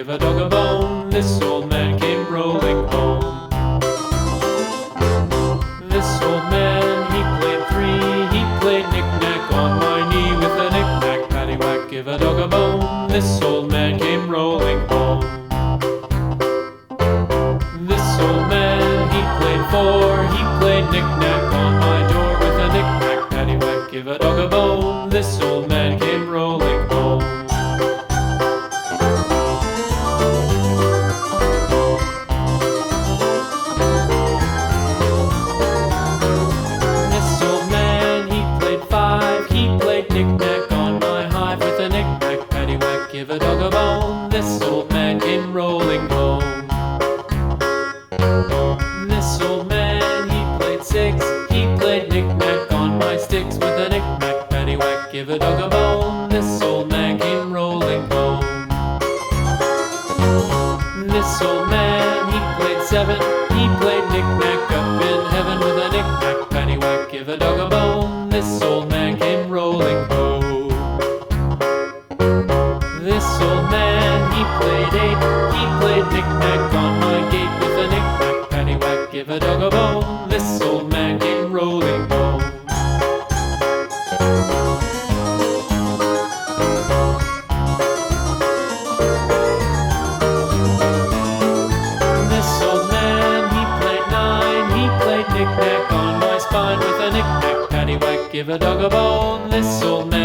give a dog a bone. This old man came rolling home. This old man, he played three. He played knick-knack on my knee with a knick-knack, paddywhack, give a dog a bone. This old man came rolling home. This old man, he played four. He played knick-knack on my door with a knick-knack, paddywhack, give a dog a bone. This old man came rolling home. This old man, he played five. He played knick-knack on my hive with a knick-knack, paddywhack, give a dog a bone. This old man came rolling home. This old man, he played six. He played knick-knack on my sticks with a knick-knack, paddywhack, give a dog a bone. This old man came rolling home. This old man, he played seven. He played knick-knack up in heaven with a knick-knack, paddywhack, give a dog a bone. This old man came rolling home. This old man, he played eight. He played knick-knack on my gate with a knick-knack, paddywhack, give a dog a bone. This old man came rolling home. This old man, he played nine. He played knick-knack on my spine with a knick-knack, paddywhack, give a dog a bone. This old man